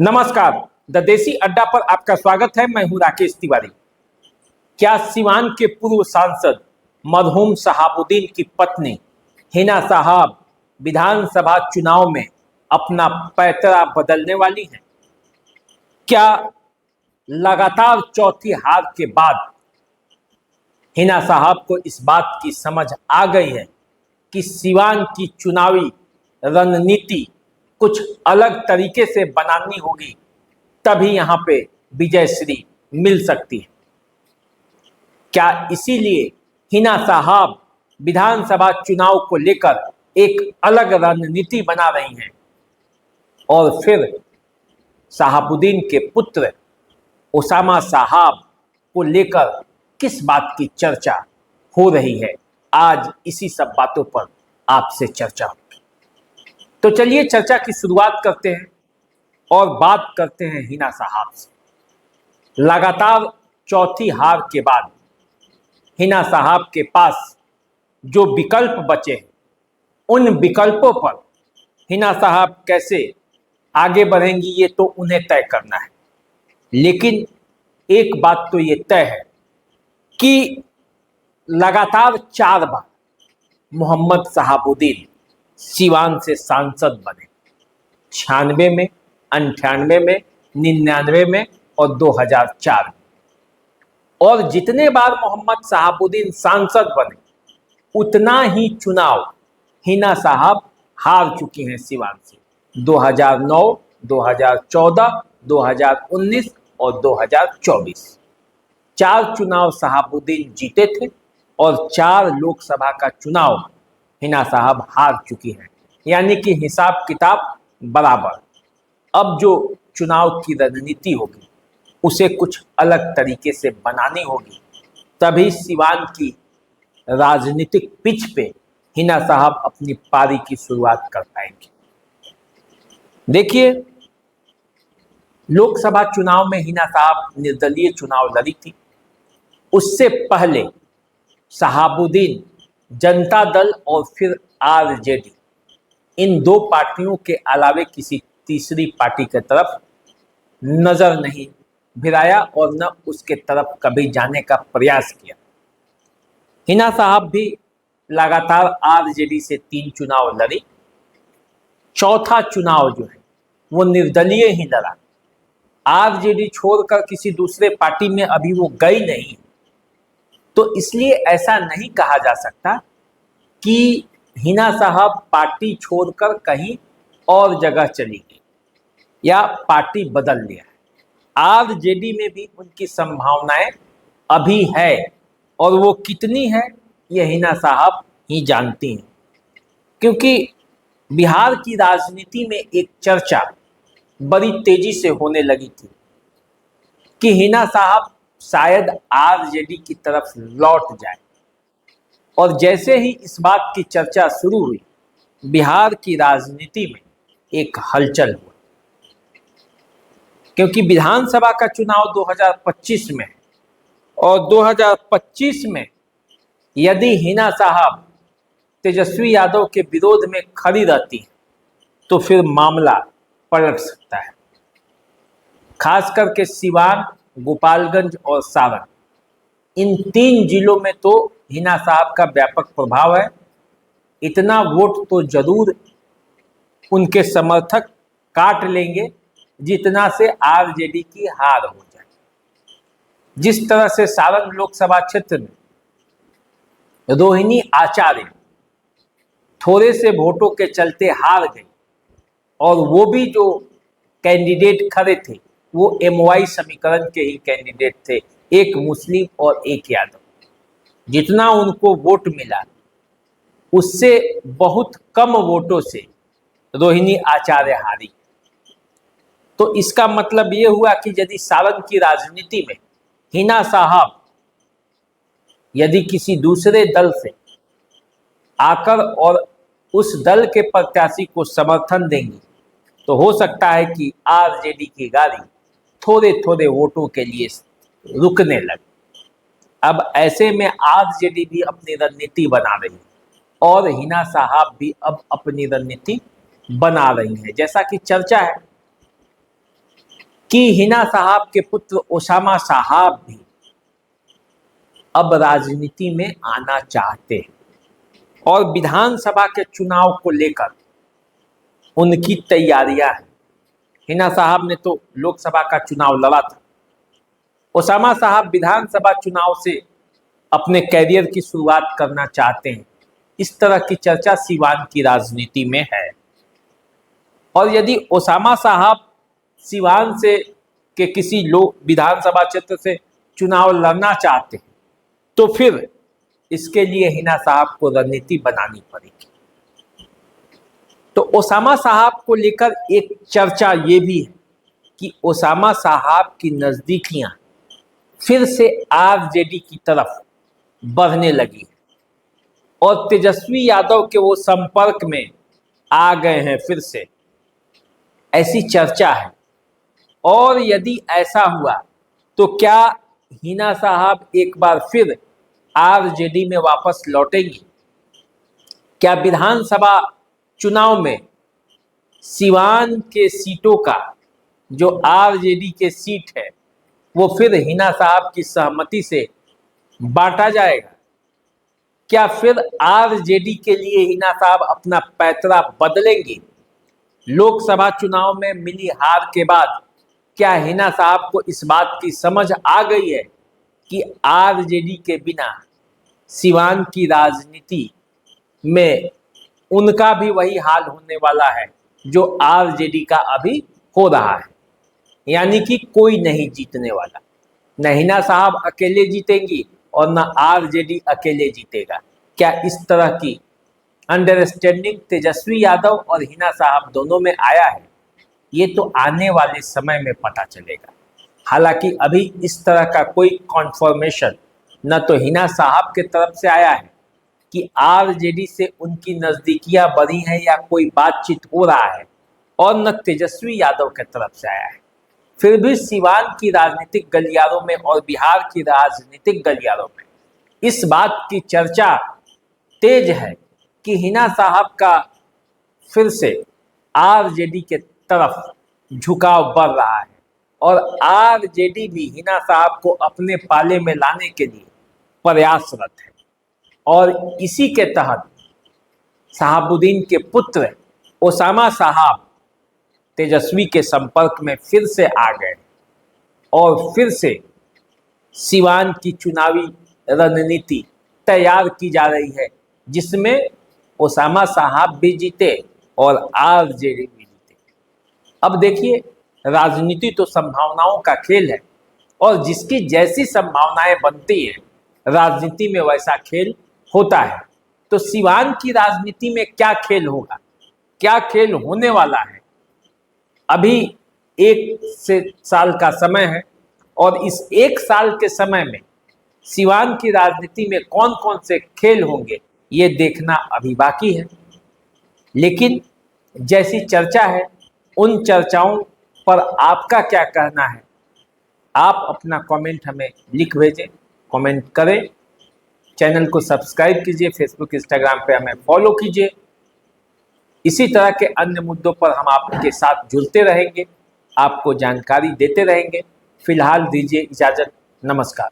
नमस्कार। द देसी अड्डा पर आपका स्वागत है। मैं हूं राकेश तिवारी। क्या सिवान के पूर्व सांसद मरहूम शहाबुद्दीन की पत्नी हिना साहब विधानसभा चुनाव में अपना पैतरा बदलने वाली हैं? क्या लगातार चौथी हार के बाद हिना साहब को इस बात की समझ आ गई है कि सिवान की चुनावी रणनीति कुछ अलग तरीके से बनानी होगी, तभी यहां पे विजय श्री मिल सकती है? क्या इसीलिए हिना साहब विधानसभा चुनाव को लेकर एक अलग रणनीति बना रही हैं और फिर शहाबुद्दीन के पुत्र उसामा साहब को लेकर किस बात की चर्चा हो रही है? आज इसी सब बातों पर आपसे चर्चा होगी। तो चलिए चर्चा की शुरुआत करते हैं और बात करते हैं हिना साहब से। लगातार चौथी हार के बाद हिना साहब के पास जो विकल्प बचे हैं, उन विकल्पों पर हिना साहब कैसे आगे बढ़ेंगी ये तो उन्हें तय करना है। लेकिन एक बात तो ये तय है कि लगातार 4 बार मोहम्मद शहाबुद्दीन सिवान से सांसद बने। 96 में, 98 में, 99 में और 2004 में। और जितने बार मोहम्मद शहाबुद्दीन सांसद बने, उतना ही चुनाव हिना साहब हार चुकी हैं सिवान से। 2009, 2014, 2019 और 2024 4 चुनाव शहाबुद्दीन जीते थे और 4 लोकसभा का चुनाव हिना साहब हार चुकी हैं। यानी कि हिसाब किताब बराबर। अब जो चुनाव की रणनीति होगी उसे कुछ अलग तरीके से बनानी होगी, तभी सिवान की राजनीतिक पिच पे हिना साहब अपनी पारी की शुरुआत कर पाएंगे। देखिए, लोकसभा चुनाव में हिना साहब निर्दलीय चुनाव लड़ी थी। उससे पहले शहाबुद्दीन जनता दल और फिर आरजेडी, इन 2 पार्टियों के अलावे किसी तीसरी पार्टी की तरफ नजर नहीं भिराया और न उसके तरफ कभी जाने का प्रयास किया। हिना साहब भी लगातार आरजेडी से 3 चुनाव लड़ी। चौथा चुनाव जो है वो निर्दलीय ही लड़ा। आरजेडी छोड़कर किसी दूसरे पार्टी में अभी वो गई नहीं, तो इसलिए ऐसा नहीं कहा जा सकता कि हिना साहब पार्टी छोड़कर कहीं और जगह चली गई या पार्टी बदल लिया है। आरजेडी में भी उनकी संभावनाएं अभी है और वो कितनी है ये हिना साहब ही जानती हैं। क्योंकि बिहार की राजनीति में एक चर्चा बड़ी तेजी से होने लगी थी कि हिना साहब शायद आरजेडी की तरफ लौट जाए। और जैसे ही इस बात की चर्चा शुरू हुई, बिहार की राजनीति में एक हलचल हुआ। क्योंकि विधानसभा का चुनाव 2025 में है और 2025 में यदि हिना साहब तेजस्वी यादव के विरोध में खड़ी रहती है तो फिर मामला पलट सकता है। खास करके सिवान, गोपालगंज और सारण, इन 3 जिलों में तो हिना साहब का व्यापक प्रभाव है। इतना वोट तो जरूर उनके समर्थक काट लेंगे जितना से आरजेडी की हार हो जाए। जिस तरह से सारण लोकसभा क्षेत्र में रोहिणी आचार्य थोड़े से वोटों के चलते हार गई और वो भी जो कैंडिडेट खड़े थे वो एमवाई समीकरण के ही कैंडिडेट थे, एक मुस्लिम और एक यादव। जितना उनको वोट मिला उससे बहुत कम वोटों से रोहिणी आचार्य हारी। तो इसका मतलब ये हुआ कि यदि सारण की राजनीति में हिना साहब यदि किसी दूसरे दल से आकर और उस दल के प्रत्याशी को समर्थन देंगी तो हो सकता है कि आरजेडी की गाड़ी थोड़े थोड़े वोटों के लिए रुकने लगे। अब ऐसे में आरजेडी भी अपनी रणनीति बना रही है और हिना साहब भी अब अपनी रणनीति बना रही है। जैसा कि चर्चा है कि हिना साहब के पुत्र ओसामा साहब भी अब राजनीति में आना चाहते हैं और विधानसभा के चुनाव को लेकर उनकी तैयारियां हैं। हिना साहब ने तो लोकसभा का चुनाव लड़ा था, ओसामा साहब विधानसभा चुनाव से अपने कैरियर की शुरुआत करना चाहते हैं। इस तरह की चर्चा सीवान की राजनीति में है। और यदि ओसामा साहब सीवान से के किसी लोग विधानसभा क्षेत्र से चुनाव लड़ना चाहते हैं तो फिर इसके लिए हिना साहब को रणनीति बनानी पड़ेगी। तो ओसामा साहब को लेकर एक चर्चा ये भी है कि ओसामा साहब की नजदीकियां फिर से आरजेडी की तरफ बढ़ने लगी है और तेजस्वी यादव के वो संपर्क में आ गए हैं फिर से, ऐसी चर्चा है। और यदि ऐसा हुआ तो क्या हिना साहब एक बार फिर आरजेडी में वापस लौटेंगी? क्या विधानसभा चुनाव में सीवान के सीटों का जो आरजेडी के सीट है वो फिर हिना साहब की सहमति से बांटा जाएगा? क्या फिर आरजेडी के लिए हिना साहब अपना पैतरा बदलेंगे? लोकसभा चुनाव में मिली हार के बाद क्या हिना साहब को इस बात की समझ आ गई है कि आरजेडी के बिना सीवान की राजनीति में उनका भी वही हाल होने वाला है जो आरजेडी का अभी हो रहा है, यानी कि कोई नहीं जीतने वाला, न हिना साहब अकेले जीतेंगी और न आरजेडी अकेले जीतेगा? क्या इस तरह की अंडरस्टैंडिंग तेजस्वी यादव और हिना साहब दोनों में आया है? ये तो आने वाले समय में पता चलेगा। हालांकि अभी इस तरह का कोई कॉन्फर्मेशन न तो हिना साहब के तरफ से आया है कि आरजेडी से उनकी नज़दीकियां बढ़ी हैं या कोई बातचीत हो रहा है, और न तेजस्वी यादव के तरफ से आया है। फिर भी सीवान की राजनीतिक गलियारों में और बिहार की राजनीतिक गलियारों में इस बात की चर्चा तेज है कि हिना साहब का फिर से आरजेडी के तरफ झुकाव बढ़ रहा है और आरजेडी भी हिना साहब को अपने पाले में लाने के लिए प्रयासरत है। और इसी के तहत शहाबुद्दीन के पुत्र ओसामा साहब तेजस्वी के संपर्क में फिर से आ गए और फिर से सीवान की चुनावी रणनीति तैयार की जा रही है, जिसमें ओसामा साहब भी जीते और आरजेडी भी जीते। अब देखिए, राजनीति तो संभावनाओं का खेल है और जिसकी जैसी संभावनाएं बनती है राजनीति में वैसा खेल होता है। तो सीवान की राजनीति में क्या खेल होगा, क्या खेल होने वाला है, अभी 1 साल का समय है और इस 1 साल के समय में सीवान की राजनीति में कौन कौन से खेल होंगे ये देखना अभी बाकी है। लेकिन जैसी चर्चा है उन चर्चाओं पर आपका क्या कहना है, आप अपना कमेंट हमें लिख भेजें, कमेंट करें, चैनल को सब्सक्राइब कीजिए, फेसबुक इंस्टाग्राम पे हमें फॉलो कीजिए। इसी तरह के अन्य मुद्दों पर हम आपके साथ जुड़ते रहेंगे, आपको जानकारी देते रहेंगे। फिलहाल दीजिए इजाज़त, नमस्कार।